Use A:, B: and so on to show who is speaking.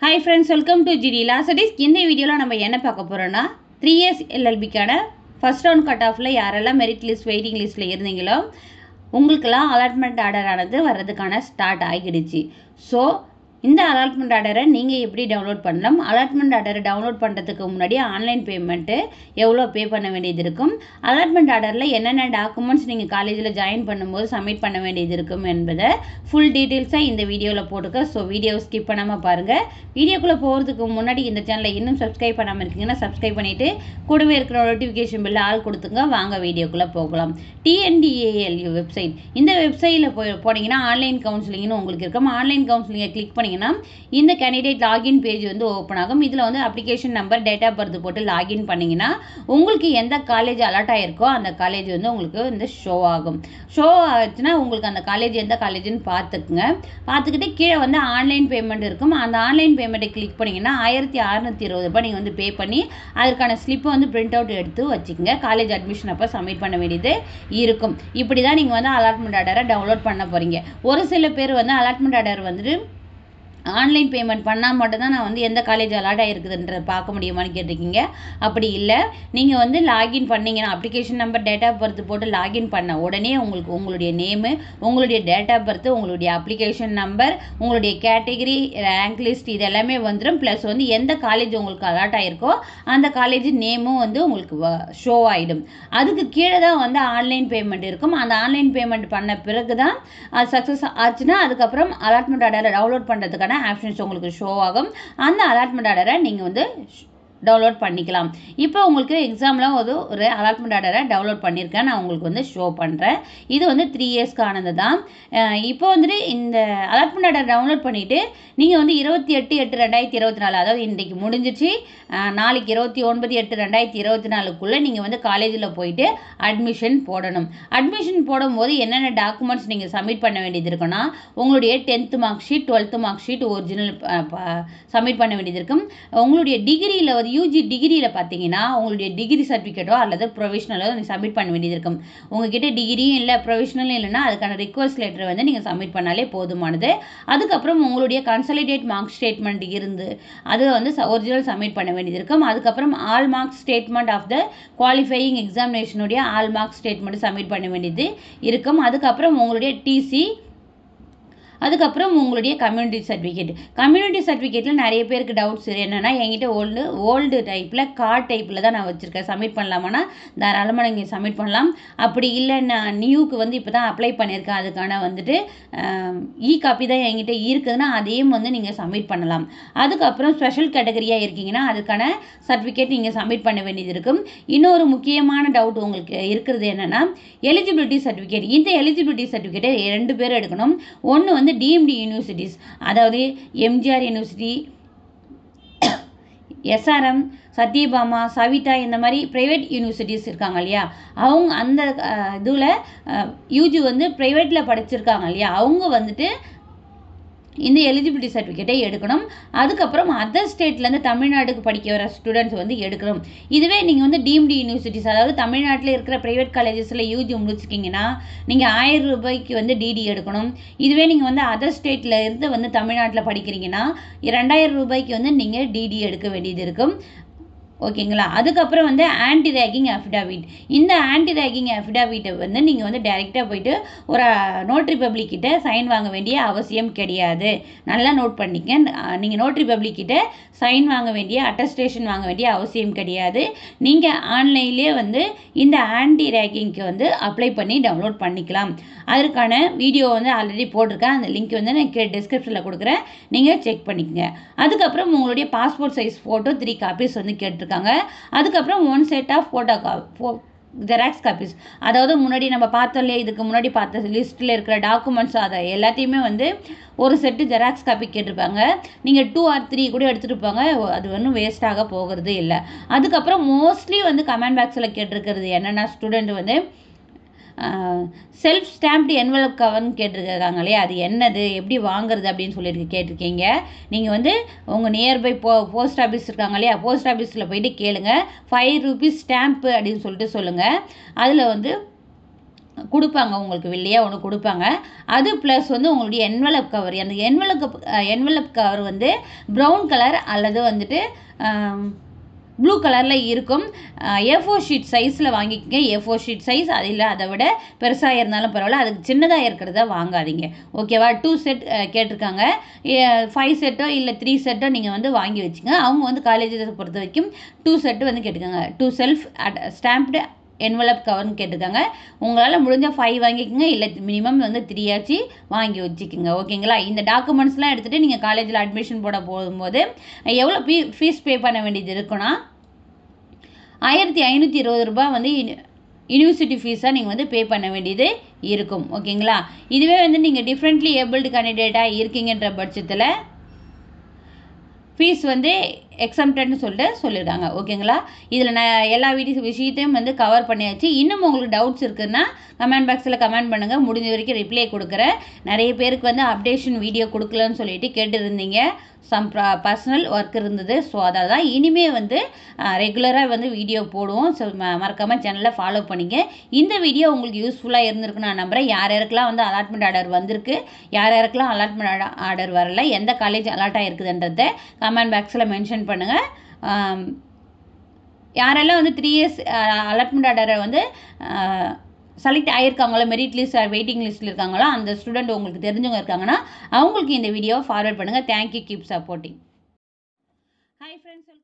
A: Hi friends, welcome to GD Law Studies. In this video, we will see 3 years LLB first round cut-off merit list, waiting list. உங்களுக்குலாம் allotment order ஆனது வரதுக்கான start ஆகிடுச்சு. So இந்த allotment order நீங்கள் எப்படி download பண்ணலாம்? allotment order download பண்ணுறதுக்கு முன்னாடி ஆன்லைன் பேமெண்ட்டு எவ்வளோ பே பண்ண வேண்டியது இருக்கும்? allotment orderல என்னென்ன டாக்குமெண்ட்ஸ் நீங்கள் காலேஜில் ஜாயின் பண்ணும்போது சப்மிட் பண்ண வேண்டியது இருக்கும் என்பதை ஃபுல் டீட்டெயில்ஸாக இந்த வீடியோவில் போட்டுக்க. ஸோ வீடியோவை ஸ்கிப் பண்ணாமல் பாருங்கள். வீடியோக்குள்ளே போகிறதுக்கு முன்னாடி இந்த சேனலை இன்னும் சப்ஸ்கிரைப் பண்ணாமல் இருக்கீங்கன்னா சப்ஸ்கிரைப் பண்ணிவிட்டு கூடவே இருக்கிற நோட்டிஃபிகேஷன் பில்ல ஆள் கொடுத்துங்க. வாங்க வீடியோக்குள்ளே போகலாம். TNDALU வெப்சைட், இந்த வெப்சைட்டில் போனீங்கன்னா ஆன்லைன் கவுன்சிலிங்னு உங்களுக்கு இருக்கும். ஆன்லைன் கவுன்சிலிங்கை கிளிக் பண்ணி இந்த கேண்டிடேட் லாகின் பேஜ் வந்து ஓப்பன் ஆகும். இதில் வந்து application number, date of birth போட்டு லாகின் பண்ணிங்கன்னா உங்களுக்கு எந்த காலேஜ் அலாட் ஆகிருக்கோ அந்த காலேஜ் வந்து உங்களுக்கு இந்த ஷோ ஆகும். ஷோ ஆச்சுன்னா உங்களுக்கு அந்த காலேஜ் எந்த காலேஜ்னு பார்த்துக்குங்க. பார்த்துக்கிட்டு கீழே வந்து ஆன்லைன் பேமெண்ட் இருக்கும். அந்த ஆன்லைன் பேமெண்ட்டை கிளிக் பண்ணிங்கன்னா 1620 ரூபாய் நீங்கள் வந்து பே பண்ணி அதற்கான ஸ்லிப்பை வந்து பிரிண்ட் அவுட் எடுத்து வச்சுக்கோங்க. காலேஜ் அட்மிஷன் அப்போ சப்மிட் பண்ண வேண்டியது இருக்கும். இப்படி தான் நீங்கள் வந்து அலாட்மெண்ட் ஆர்டரை டவுன்லோட் பண்ண போகிறீங்க. ஒரு சில பேர் வந்து அலாட்மெண்ட் ஆர்டர் வந்துட்டு ஆன்லைன் பேமெண்ட் பண்ணால் மட்டும்தான் நான் வந்து எந்த காலேஜ் அலாட் ஆகிருக்குதுன்றதை பார்க்க முடியுமான்னு கேட்டிருக்கீங்க. அப்படி இல்லை, நீங்கள் வந்து லாகின் பண்ணிங்கன்னா application number, date of birth போட்டு லாகின் பண்ண உடனே உங்களுக்கு உங்களுடைய நேமு, உங்களுடைய டேட் ஆஃப் பர்த், உங்களுடைய அப்ளிகேஷன் நம்பர், உங்களுடைய கேட்டகரி, ரேங்க் லிஸ்ட் இது எல்லாமே வந்துடும். ப்ளஸ் வந்து எந்த காலேஜ் உங்களுக்கு அலாட் ஆகிருக்கோ அந்த காலேஜ் நேமும் வந்து உங்களுக்கு ஷோ ஆகிடும். அதுக்கு கீழே தான் வந்து ஆன்லைன் பேமெண்ட் இருக்கும். அந்த ஆன்லைன் பேமெண்ட் பண்ண பிறகு தான் அது சக்ஸஸ் ஆச்சுன்னா அதுக்கப்புறம் அலாட்மெண்ட் ஆர்டரை டவுன்லோட் பண்ணுறதுக்கான ஆப்ஷன்ஸ் உங்களுக்கு ஷோ ஆகும். அந்த அலாட்மெண்ட் ஆர்டரை நீங்கள் வந்து டவுன்லோட் பண்ணிக்கலாம். இப்போ உங்களுக்கு எக்ஸாமில் ஒரு அலாட்மெண்ட் ஆர்டரை டவுன்லோட் பண்ணியிருக்கேன், நான் உங்களுக்கு வந்து ஷோ பண்ணுறேன். இது வந்து 3 இயர்ஸ்க்கானது தான். இப்போ வந்துட்டு இந்த அலாட்மெண்ட் ஆர்டர் டவுன்லோட் பண்ணிவிட்டு நீங்கள் வந்து 28/8/2024, அதாவது இன்றைக்கு முடிஞ்சிச்சு, நாளைக்கு 29/8/2024 நீங்கள் வந்து காலேஜில் போயிட்டு அட்மிஷன் போடணும். அட்மிஷன் போடும்போது என்னென்ன டாக்குமெண்ட்ஸ் நீங்கள் சப்மிட் பண்ண வேண்டியது இருக்குன்னா, உங்களுடைய 10th mark sheet, 12th mark sheet original submit பண்ண வேண்டியது இருக்கும். உங்களுடைய டிகிரியில் வந்து UG டிகிரியில் பார்த்தீங்கன்னா உங்களுடைய டிகிரி சர்டிஃபிகேட்டோ அல்லது ப்ரொவிஷனலோ நீங்கள் சப்மிட் பண்ண வேண்டியது இருக்கும். உங்ககிட்ட டிகிரியும் இல்லை, ப்ரொவிஷனலும் இல்லைன்னா அதுக்கான ரிக்வஸ்ட் லெட்டர் வந்து நீங்கள் சப்மிட் பண்ணாலே போதுமானது. அதுக்கப்புறம் உங்களுடைய கன்சாலிடேட் மார்க் ஸ்டேட்மெண்ட் இருந்து அது வந்து ஒரிஜினல் சப்மிட் பண்ண வேண்டியது இருக்கும். அதுக்கப்புறம் all mark statement of the qualifying எக்ஸாமினேஷனுடைய ஆல் மார்க் ஸ்டேட்மெண்ட் சப்மிட் பண்ண வேண்டியது இருக்கும். அதுக்கப்புறம் உங்களுடைய TC, அதுக்கப்புறம் உங்களுடைய கம்யூனிட்டி சர்டிஃபிகேட்டில் நிறைய பேருக்கு டவுட்ஸ் என்னென்னா, என்கிட்ட ஓல்டு டைப்பில் கார்ட் டைப்பில் தான் நான் வச்சுருக்கேன், சப்மிட் பண்ணலாமான்னா தாராளமாக நீங்கள் சப்மிட் பண்ணலாம். அப்படி இல்லை, நான் நியூக்கு வந்து இப்போ தான் அப்ளை பண்ணியிருக்கேன், அதுக்கான வந்துட்டு காப்பி தான் என்கிட்ட இருக்குதுன்னா அதையும் வந்து நீங்கள் சப்மிட் பண்ணலாம். அதுக்கப்புறம் ஸ்பெஷல் கேட்டகரியாக இருக்கீங்கன்னா அதுக்கான சர்டிஃபிகேட் நீங்கள் சப்மிட் பண்ண வேண்டியது இருக்கும். இன்னொரு முக்கியமான டவுட் உங்களுக்கு இருக்கிறது என்னென்னா, எலிஜிபிலிட்டி சர்டிஃபிகேட். இந்த எலிஜிபிலிட்டி சர்டிஃபிகேட்டை 2 பேர் எடுக்கணும். ஒன்று வந்து டீம்டு யூனிவர்சிட்டிஸ், அதாவது MGR university, SRM, Sathyabama, Saveetha, இந்த மாதிரி ப்ரைவேட் யூனிவர்சிட்டிஸ் இருக்காங்க இல்லையா, அவங்க அந்த இதில் UG வந்து ப்ரைவேட்டில் படிச்சிருக்காங்க இல்லையா, அவங்க வந்துட்டு இந்த எலிஜிபிலிட்டி சர்டிஃபிகேட்டை எடுக்கணும். அதுக்கப்புறம் அதர் ஸ்டேட்லேருந்து தமிழ்நாட்டுக்கு படிக்க வர ஸ்டூடெண்ட்ஸ் வந்து எடுக்கணும். இதுவே நீங்கள் வந்து டீம்டு யூனிவர்சிட்டிஸ், அதாவது தமிழ்நாட்டில் இருக்கிற ப்ரைவேட் காலேஜஸில் UG முடிச்சிக்கிங்கன்னா நீங்கள் 1000 ரூபாய்க்கு வந்து DD எடுக்கணும். இதுவே நீங்கள் வந்து அதர் ஸ்டேட்டில் இருந்து வந்து தமிழ்நாட்டில் படிக்கிறீங்கன்னா 2000 ரூபாய்க்கு வந்து நீங்கள் DD எடுக்க வேண்டியது இருக்கும். ஓகேங்களா? அதுக்கப்புறம் வந்து ஆன்டி ரேகிங் அஃபிடாவிட். இந்த ஆன்டி ரேகிங் அஃபிடாவிட்டை வந்து நீங்கள் வந்து டைரெக்டாக போயிட்டு ஒரு நோட்ரி பப்ளிக் கிட்ட சைன் வாங்க வேண்டிய அவசியம் கிடையாது. நல்லா நோட் பண்ணிக்க. நீங்கள் நோட்ரி பப்ளிக் கிட்ட சைன் வாங்க வேண்டிய, அட்டஸ்டேஷன் வாங்க வேண்டிய அவசியம் கிடையாது. நீங்கள் ஆன்லைன்லேயே வந்து இந்த ஆன்டி ரேகிங்க்கு வந்து அப்ளை பண்ணி டவுன்லோட் பண்ணிக்கலாம். அதற்கான வீடியோ வந்து ஆல்ரெடி போட்டிருக்கேன், அந்த லிங்க் வந்து நான் டிஸ்கிரிப்ஷனில் கொடுக்குறேன், நீங்கள் செக் பண்ணிக்கங்க. அதுக்கப்புறம் உங்களுடைய பாஸ்போர்ட் சைஸ் ஃபோட்டோ 3 காப்பீஸ் வந்து கேட்டிருக்காங்க. அதுக்கப்புறம் 1 செட் ஆஃப் ஜெராக்ஸ் காப்பீஸ், அதாவது முன்னாடி நம்ம பார்த்தோம்லையே, இதுக்கு முன்னாடி பார்த்த லிஸ்ட்டில் இருக்கிற டாக்குமெண்ட்ஸ் அதை எல்லாத்தையுமே வந்து ஒரு செட்டு ஜெராக்ஸ் காப்பி கேட்டிருப்பாங்க. நீங்கள் 2 or 3 கூட எடுத்துகிட்டு போங்க, அது ஒன்றும் வேஸ்ட்டாக போகிறது இல்லை. அதுக்கப்புறம் மோஸ்ட்லி வந்து கமெண்ட் பாக்ஸில் கேட்டிருக்கிறது என்னென்னா, ஸ்டூடெண்ட் வந்து செல்ஃப் ஸ்டாம்ப்டு என்வலப் கவர்னு கேட்டிருக்காங்க இல்லையா, அது என்னது, எப்படி வாங்குறது அப்படின்னு சொல்லிட்டு கேட்டிருக்கீங்க. நீங்கள் வந்து உங்கள் நியர்பை போஸ்ட் ஆஃபீஸ் இருக்காங்க இல்லையா, போஸ்ட் ஆஃபீஸில் போயிட்டு கேளுங்க. 5 ரூபீஸ் ஸ்டாம்ப்பு அப்படின்னு சொல்லிட்டு சொல்லுங்கள். அதில் வந்து கொடுப்பாங்க, உங்களுக்கு வெள்ளையாக ஒன்று கொடுப்பாங்க. அது ப்ளஸ் வந்து உங்களுடைய என்வலப் கவர், அந்த என்வலப் கவர் வந்து ப்ரௌன் கலர் அல்லது வந்துட்டு ப்ளூ கலரில் இருக்கும். A4 ஷீட் சைஸில் வாங்கிக்கோங்க. A4 ஷீட் சைஸ், அது இல்லை அதை விட பெருசாக இருந்தாலும் பரவாயில்ல, அதுக்கு சின்னதாக இருக்கிறத வாங்காதீங்க. ஓகேவா? 2 செட் கேட்டிருக்காங்க. 5 செட்டோ இல்லை 3 செட்டோ நீங்கள் வந்து வாங்கி வச்சுங்க. அவங்க வந்து காலேஜை பொறுத்த வரைக்கும் 2 செட்டு வந்து கேட்டிருக்காங்க. 2 செல்ஃப் ஸ்டாம்ப்டு என்வலப் கவர்னு கேட்டிருக்காங்க. உங்களால் முடிஞ்சால் 5 வாங்கிக்கோங்க, இல்லை மினிமம் வந்து 3 ஆச்சு வாங்கி வச்சுக்கோங்க. ஓகேங்களா? இந்த டாக்குமெண்ட்ஸ்லாம் எடுத்துகிட்டு நீங்கள் காலேஜில் அட்மிஷன் போட போகும்போது எவ்வளோ ஃபீஸ் பே பண்ண வேண்டியது இருக்குன்னா 1520 ரூபாய் வந்து யூனிவர்சிட்டி ஃபீஸாக நீங்கள் வந்து பே பண்ண வேண்டியது இருக்கும். ஓகேங்களா? இதுவே வந்து நீங்கள் டிஃப்ரெண்ட்லி ஏபிள்டு கேண்டிடேட்டாக இருக்கீங்கன்ற பட்சத்தில் ஃபீஸ் வந்து எக்ஸம்ப்டட்னு சொல்லியிருக்காங்க. ஓகேங்களா? இதில் நான் எல்லா விஷயத்தையும் வந்து கவர் பண்ணியாச்சு. இன்னும் உங்களுக்கு டவுட்ஸ் இருக்குதுன்னா கமெண்ட் பாக்ஸில் கமெண்ட் பண்ணுங்கள். முடிஞ்ச வரைக்கும் ரிப்ளை கொடுக்குறேன். நிறைய பேருக்கு வந்து அப்டேஷன் வீடியோ கொடுக்கலன்னு சொல்லிட்டு கேட்டுருந்தீங்க. சம் பர்சனல் ஒர்க் இருந்தது. ஸோ அதை தான் இனிமேல் வந்து ரெகுலராக வந்து வீடியோ போடுவோம். ஸோ மறக்காமல் சேனலை ஃபாலோ பண்ணிங்க. இந்த வீடியோ உங்களுக்கு யூஸ்ஃபுல்லாக இருந்திருக்கு நான் நம்புகிறேன். யார் யாருக்கெல்லாம் வந்து அலாட்மெண்ட் ஆர்டர் வந்திருக்கு, யார் யாருக்கெல்லாம் அலாட்மெண்ட் ஆர்டர் வரல, எந்த காலேஜ் அலாட்டாக இருக்குதுன்றதை கமெண்ட் பாக்ஸில் மென்ஷன் பண்ணுங்கள். யாரெல்லாம் வந்து 3 இயர்ஸ் அலாட்மெண்ட் ஆர்டரை வந்து செலக்ட் ஆகியிருக்காங்களோ, மெரிட் லிஸ்ட் வெயிட்டிங் லிஸ்ட்டில் இருக்காங்களோ, அந்த ஸ்டூடெண்ட் உங்களுக்கு தெரிஞ்சவங்க இருக்காங்கன்னா அவங்களுக்கு இந்த வீடியோவை ஃபார்வர்ட் பண்ணுங்கள். Thank you, keep supporting. Hi friends, welcome.